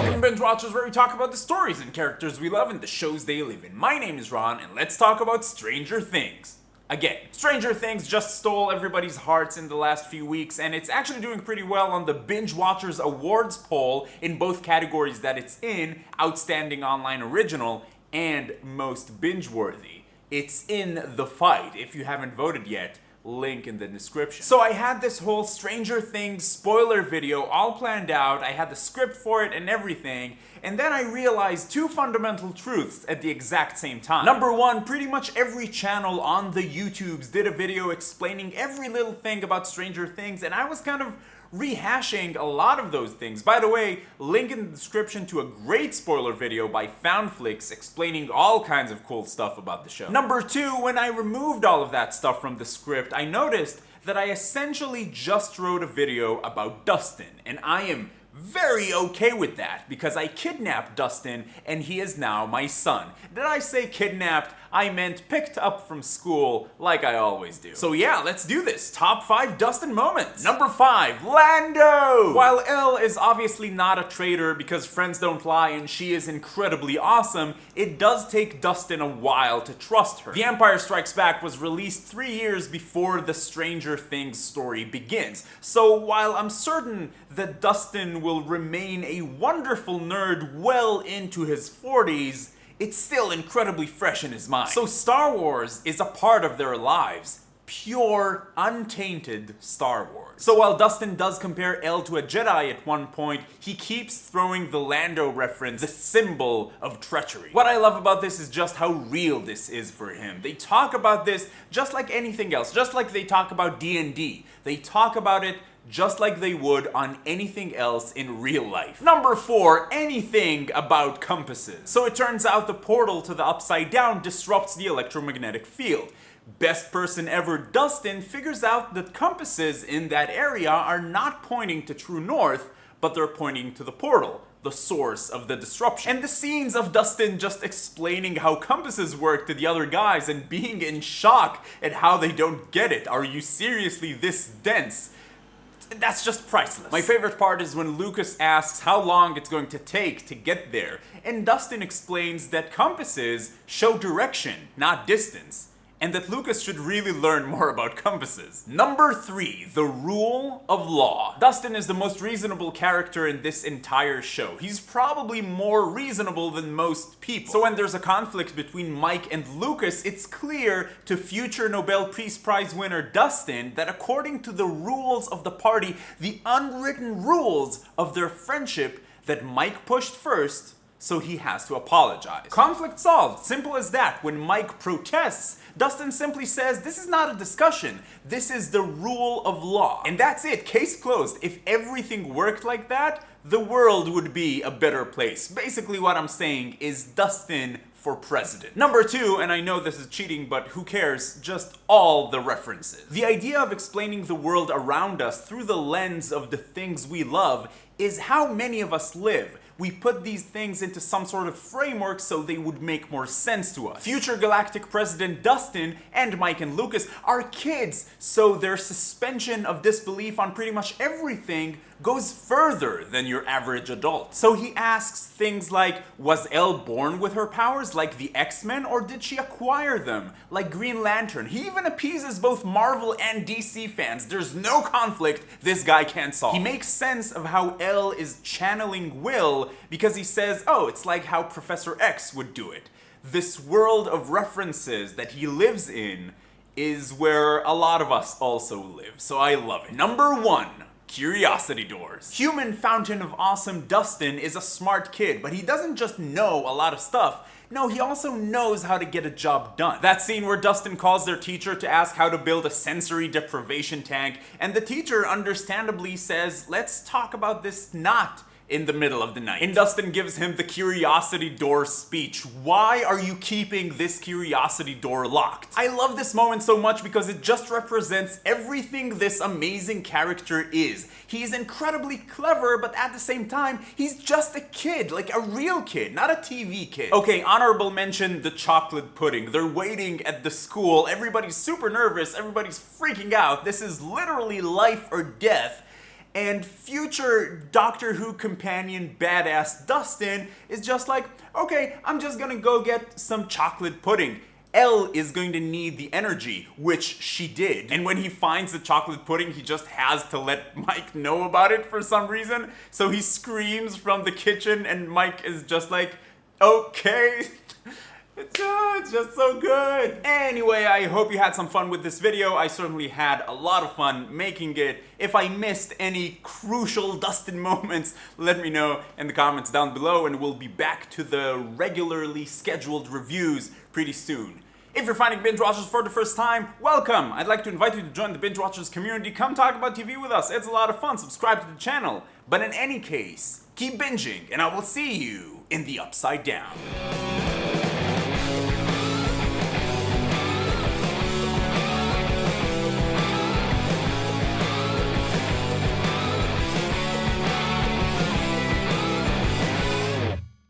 Welcome to Binge Watchers, where we talk about the stories and characters we love and the shows they live in. My name is Ron, and let's talk about Stranger Things. Again, Stranger Things just stole everybody's hearts in the last few weeks, and it's actually doing pretty well on the Binge Watchers Awards poll in both categories that it's in, Outstanding Online Original and Most Binge-Worthy. It's in the fight. If you haven't voted yet, link in the description. So I had this whole Stranger Things spoiler video all planned out, I had the script for it and everything, and then I realized two fundamental truths at the exact same time. Number one, pretty much every channel on the YouTubes did a video explaining every little thing about Stranger Things, and I was kind of rehashing a lot of those things. By the way, link in the description to a great spoiler video by Foundflix explaining all kinds of cool stuff about the show. Number two, when I removed all of that stuff from the script, I noticed that I essentially just wrote a video about Dustin, and I am very okay with that because I kidnapped Dustin and he is now my son. Did I say kidnapped? I meant picked up from school like I always do. So yeah, let's do this. Top 5 Dustin moments. Number 5, Lando! While Elle is obviously not a traitor because friends don't lie and she is incredibly awesome, it does take Dustin a while to trust her. The Empire Strikes Back was released 3 years before the Stranger Things story begins. So while I'm certain that Dustin will remain a wonderful nerd well into his 40s, it's still incredibly fresh in his mind. So Star Wars is a part of their lives. Pure, untainted Star Wars. So while Dustin does compare Elle to a Jedi at one point, he keeps throwing the Lando reference, the symbol of treachery. What I love about this is just how real this is for him. They talk about this just like anything else, just like they talk about D&D. They talk about it just like they would on anything else in real life. Number 4, anything about compasses. So it turns out the portal to the Upside Down disrupts the electromagnetic field. Best person ever Dustin figures out that compasses in that area are not pointing to true north, but they're pointing to the portal, the source of the disruption. And the scenes of Dustin just explaining how compasses work to the other guys and being in shock at how they don't get it. Are you seriously this dense? That's just priceless. My favorite part is when Lucas asks how long it's going to take to get there, and Dustin explains that compasses show direction, not distance, and that Lucas should really learn more about compasses. Number 3, the rule of law. Dustin is the most reasonable character in this entire show. He's probably more reasonable than most people. So when there's a conflict between Mike and Lucas, it's clear to future Nobel Peace Prize winner Dustin that according to the rules of the party, the unwritten rules of their friendship, that Mike pushed first, so he has to apologize. Conflict solved, simple as that. When Mike protests, Dustin simply says, this is not a discussion, this is the rule of law. And that's it, case closed. If everything worked like that, the world would be a better place. Basically what I'm saying is Dustin for president. Number 2, and I know this is cheating, but who cares, just all the references. The idea of explaining the world around us through the lens of the things we love is how many of us live. We put these things into some sort of framework so they would make more sense to us. Future Galactic President Dustin and Mike and Lucas are kids, so their suspension of disbelief on pretty much everything goes further than your average adult. So he asks things like, was Elle born with her powers like the X-Men, or did she acquire them like Green Lantern? He even appeases both Marvel and DC fans. There's no conflict this guy can't solve. He makes sense of how Elle is channeling Will because he says, oh, it's like how Professor X would do it. This world of references that he lives in is where a lot of us also live, so I love it. Number 1. Curiosity doors. Human fountain of awesome Dustin is a smart kid, but he doesn't just know a lot of stuff. No, he also knows how to get a job done. That scene where Dustin calls their teacher to ask how to build a sensory deprivation tank, and the teacher understandably says, let's talk about this not in the middle of the night. And Dustin gives him the curiosity door speech. Why are you keeping this curiosity door locked? I love this moment so much because it just represents everything this amazing character is. He's incredibly clever, but at the same time, he's just a kid, like a real kid, not a TV kid. Okay, honorable mention, the chocolate pudding. They're waiting at the school, everybody's super nervous, everybody's freaking out. This is literally life or death. and future Doctor Who companion badass Dustin is just like, okay, I'm just gonna go get some chocolate pudding. Elle is going to need the energy, which she did. And when he finds the chocolate pudding, he just has to let Mike know about it for some reason. So he screams from the kitchen and Mike is just like, okay. It's just so good. Anyway, I hope you had some fun with this video. I certainly had a lot of fun making it. If I missed any crucial Dustin moments, let me know in the comments down below, and we'll be back to the regularly scheduled reviews pretty soon. If you're finding Binge Watchers for the first time, welcome! I'd like to invite you to join the Binge Watchers community. Come talk about TV with us. It's a lot of fun. Subscribe to the channel. But in any case, keep binging, and I will see you in the Upside Down.